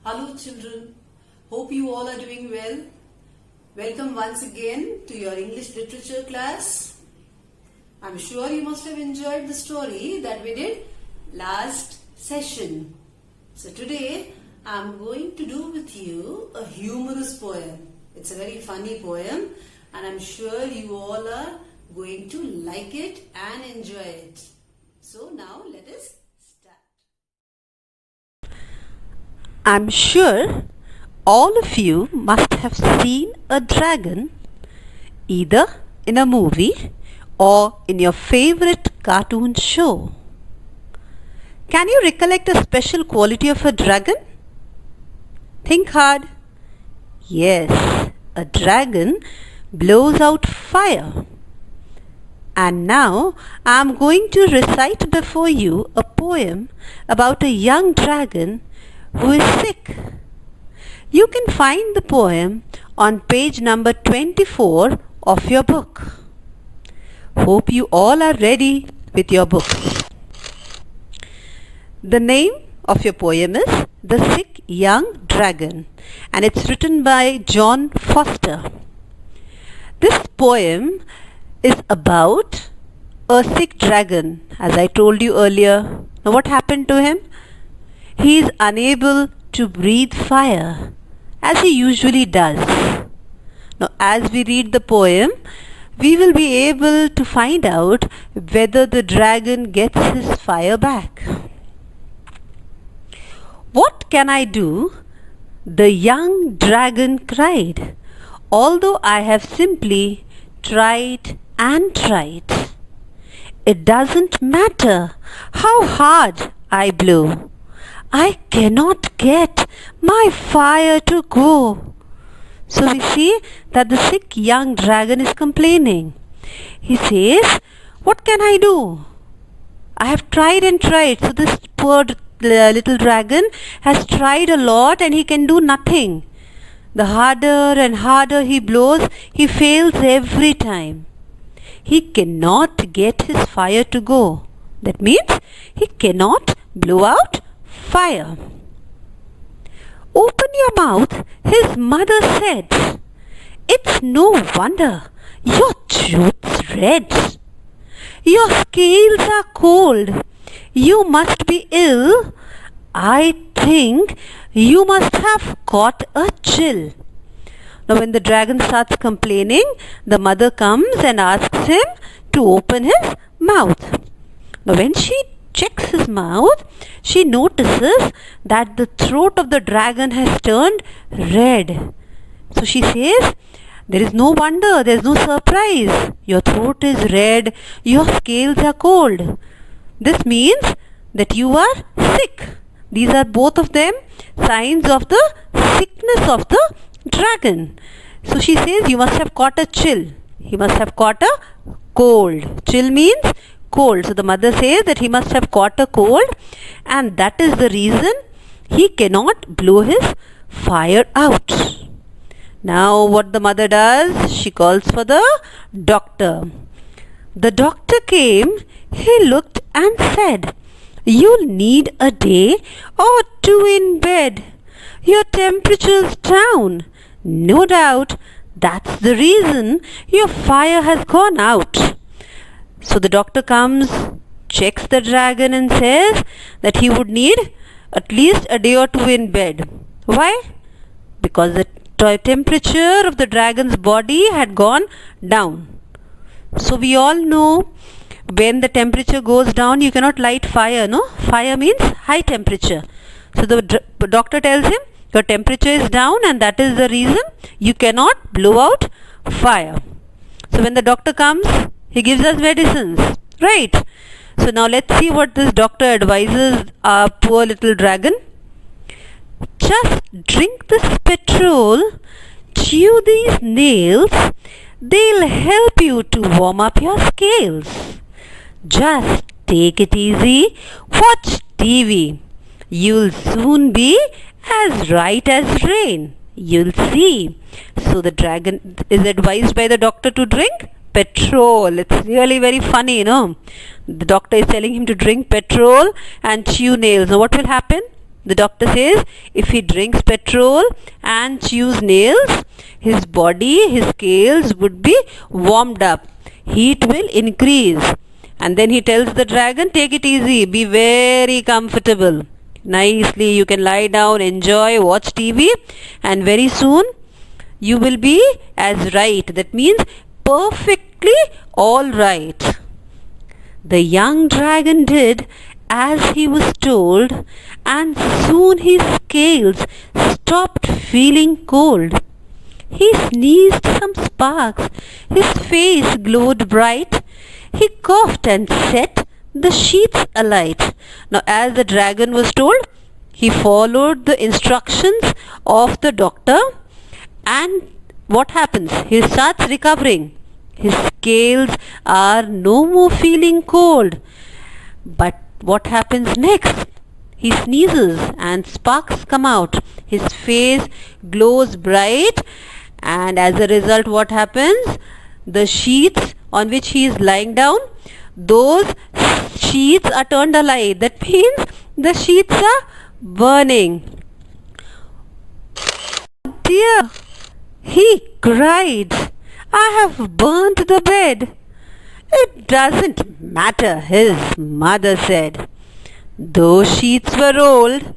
Hello children, hope you all are doing well. Welcome once again to your English literature class. I'm sure you must have enjoyed the story that we did last session. So today I'm going to do with you a humorous poem. It's a very funny poem and I'm sure you all are going to like it and enjoy it. So now let us start. I'm sure all of you must have seen a dragon either in a movie or in your favorite cartoon show. Can you recollect a special quality of a dragon? Think hard. Yes, a dragon blows out fire. And now I'm going to recite before you a poem about a young dragon who is sick. You can find the poem on page number 24 of your book. Hope you all are ready with your books. The name of your poem is The Sick Young Dragon and it's written by John Foster. This poem is about a sick dragon, as I told you earlier. Now what happened to him? He is unable to breathe fire as he usually does. Now as we read the poem, we will be able to find out whether the dragon gets his fire back. What can I do? The young dragon cried, although I have simply tried and tried. It doesn't matter how hard I blow. I cannot get my fire to go. So we see that the sick young dragon is complaining. He says, what can I do? I have tried and tried. So this poor little dragon has tried a lot and he can do nothing. The harder and harder he blows, he fails every time. He cannot get his fire to go. That means he cannot blow out fire. Open your mouth, his mother said. It's no wonder your throat's red. Your scales are cold. You must be ill. I think you must have caught a chill. Now when the dragon starts complaining, the mother comes and asks him to open his mouth. Now when she checks his mouth, she notices that the throat of the dragon has turned red. So she says, there is no wonder, there is no surprise. Your throat is red, your scales are cold. This means that you are sick. These are both of them signs of the sickness of the dragon. So she says, you must have caught a chill. He must have caught a cold. Chill means cold. So the mother says that he must have caught a cold and that is the reason he cannot blow his fire out. Now what the mother does, she calls for the doctor. The doctor came, he looked and said, you'll need a day or two in bed. Your temperature's down. No doubt that's the reason your fire has gone out. So the doctor comes, checks the dragon and says that he would need at least a day or two in bed. Why? Because the temperature of the dragon's body had gone down. So we all know when the temperature goes down, you cannot light fire, no? Fire means high temperature. So the doctor tells him, your temperature is down and that is the reason you cannot blow out fire. So when the doctor comes, he gives us medicines, right? So now let's see what this doctor advises our poor little dragon. Just drink this petrol, chew these nails, they'll help you to warm up your scales. Just take it easy, watch TV. You'll soon be as right as rain. You'll see. So the dragon is advised by the doctor to drink petrol. It's really very funny, you know. The doctor is telling him to drink petrol and chew nails. Now what will happen? The doctor says if he drinks petrol and chews nails, his body, his scales would be warmed up. Heat will increase. And then he tells the dragon, take it easy, be very comfortable. Nicely, you can lie down, enjoy, watch TV, and very soon you will be as right. That means perfectly all right. The young dragon did as he was told, and soon his scales stopped feeling cold. He sneezed some sparks, his face glowed bright, he coughed and set the sheets alight. Now, as the dragon was told, he followed the instructions of the doctor, and what happens? He starts recovering. His scales are no more feeling cold. But what happens next? He sneezes and sparks come out. His face glows bright, and as a result, what happens? The sheets on which he is lying down, those sheets are turned alight. That means the sheets are burning. Oh dear, he cried, I have burnt the bed. It doesn't matter, his mother said. Those sheets were old.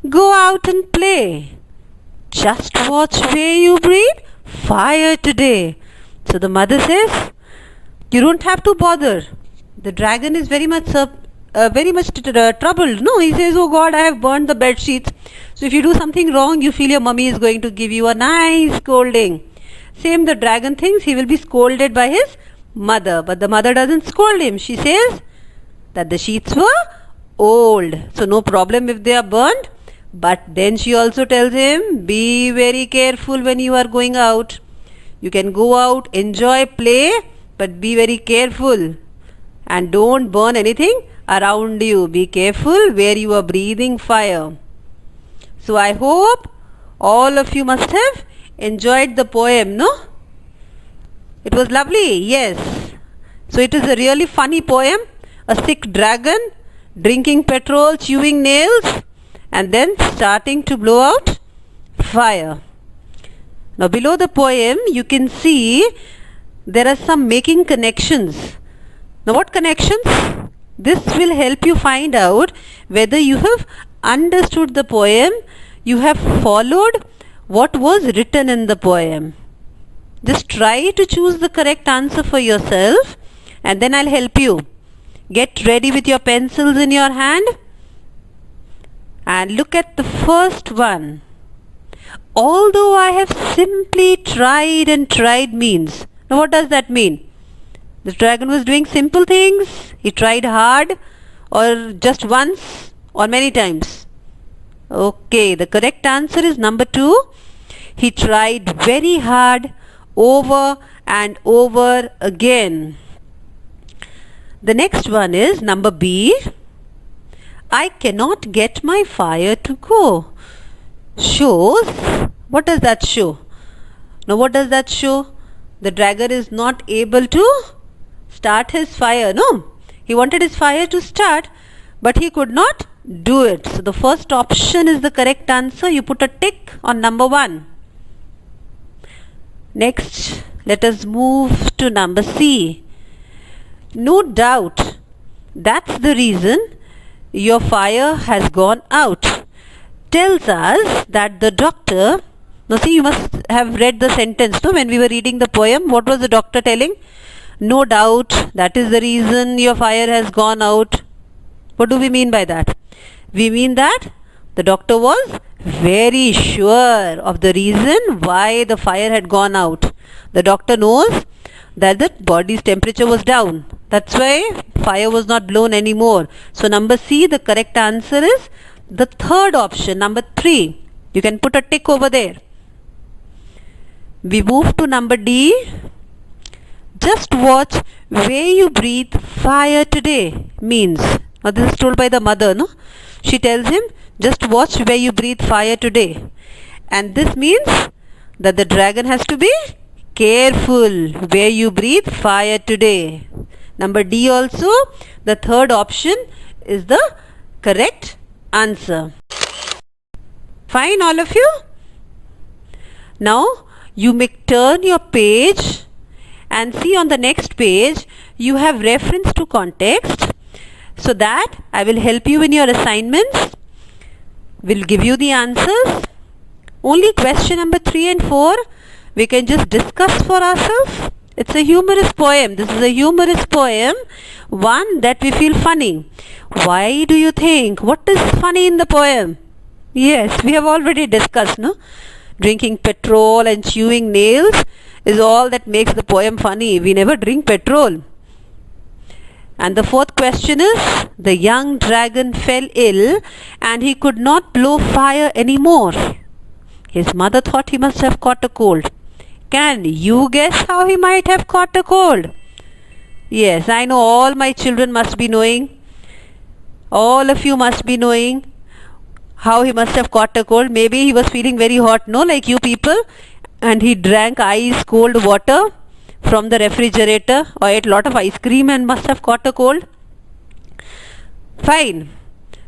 Go out and play. Just watch where you breathe fire today. So the mother says, you don't have to bother. The dragon is very much troubled. No, he says, oh God, I have burned the bed sheets. So if you do something wrong, you feel your mummy is going to give you a nice scolding. Same the dragon thinks he will be scolded by his mother, but the mother doesn't scold him. She says that the sheets were old, so no problem if they are burned. But then she also tells him, be very careful when you are going out. You can go out, enjoy, play, but be very careful and don't burn anything around you. Be careful where you are breathing fire. So I hope all of you must have enjoyed the poem, no? It was lovely, yes. So it is a really funny poem. A sick dragon drinking petrol, chewing nails, and then starting to blow out fire. Now below the poem you can see there are some making connections. Now what connections? This will help you find out whether you have understood the poem, you have followed what was written in the poem. Just try to choose the correct answer for yourself, and then I'll help you. Get ready with your pencils in your hand and look at the first one. Although I have simply tried and tried means. Now what does that mean? The dragon was doing simple things. He tried hard, or just once, or many times. Okay, the correct answer is number 2. He tried very hard, over and over again. The next one is number B. I cannot get my fire to go. Shows, what does that show? Now what does that show? The dragon is not able to start his fire. No, he wanted his fire to start, but he could not do it. So the first option is the correct answer. You put a tick on number 1. Next, let us move to number C. No doubt, that's the reason your fire has gone out. Tells us that the doctor, now see, you must have read the sentence, no? When we were reading the poem, what was the doctor telling? No doubt, that is the reason your fire has gone out. What do we mean by that? We mean that the doctor was very sure of the reason why the fire had gone out. The doctor knows that the body's temperature was down. That's why fire was not blown anymore. So number C, the correct answer is the third option, number 3. You can put a tick over there. We move to number D. Just watch where you breathe fire today means. Now this is told by the mother, no? She tells him, just watch where you breathe fire today. And this means that the dragon has to be careful where you breathe fire today. Number D also, the third option is the correct answer. Fine, all of you? Now, you may turn your page and see on the next page, you have reference to context. So that I will help you in your assignments. Will give you the answers. Only question number 3 and 4 we can just discuss for ourselves. It's a humorous poem. This is a humorous poem, one that we feel funny. Why do you think? What is funny in the poem? Yes, we have already discussed, no? Drinking petrol and chewing nails is all that makes the poem funny. We never drink petrol. And the fourth question is, the young dragon fell ill and he could not blow fire anymore. His mother thought he must have caught a cold. Can you guess how he might have caught a cold? Yes, I know all my children must be knowing. All of you must be knowing how he must have caught a cold. Maybe he was feeling very hot, no, like you people, and he drank ice cold water from the refrigerator or ate lot of ice cream and must have caught a cold. Fine.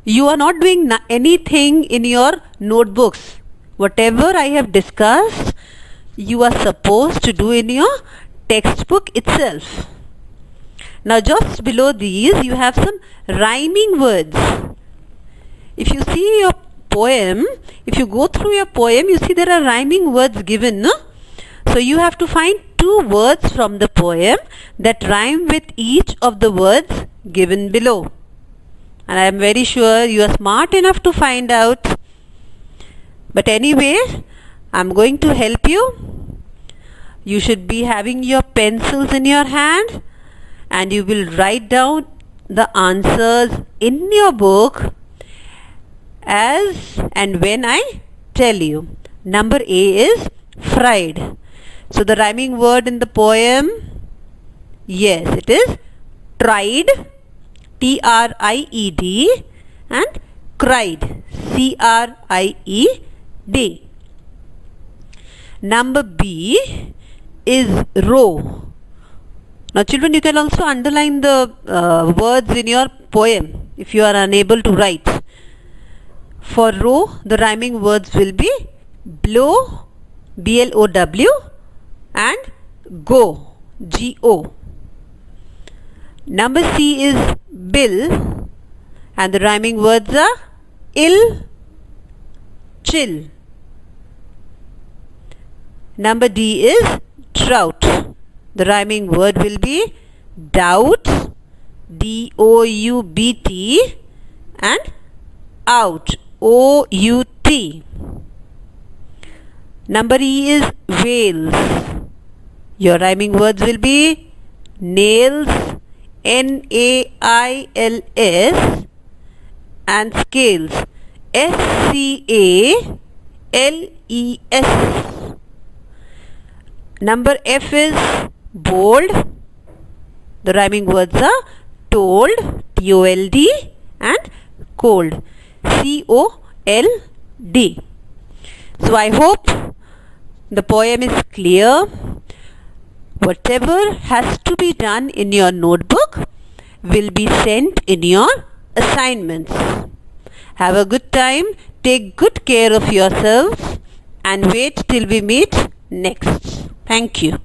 You are not doing anything in your notebooks. Whatever I have discussed, you are supposed to do in your textbook itself. Now just below these you have some rhyming words. If you see your poem, if you go through your poem, you see there are rhyming words given, no? So you have to find 2 words from the poem that rhyme with each of the words given below. And I am very sure you are smart enough to find out. But anyway, I am going to help you. You should be having your pencils in your hand and you will write down the answers in your book as and when I tell you. Number A is fried. So the rhyming word in the poem, yes, it is tried, T-R-I-E-D, and cried, C-R-I-E-D. Number B is row. Now children, you can also underline the words in your poem if you are unable to write. For row, the rhyming words will be blow, B-L-O-W, and go, G-O. Number C is bill, and the rhyming words are ill, chill. Number D is drought. The rhyming word will be doubt, D-O-U-B-T, and out, O-U-T. Number E is whales. Your rhyming words will be nails, N-A-I-L-S, and scales, S-C-A-L-E-S. Number F is bold. The rhyming words are told, T-O-L-D, and cold, C-O-L-D. So I hope the poem is clear. Whatever has to be done in your notebook will be sent in your assignments. Have a good time, take good care of yourselves, and wait till we meet next. Thank you.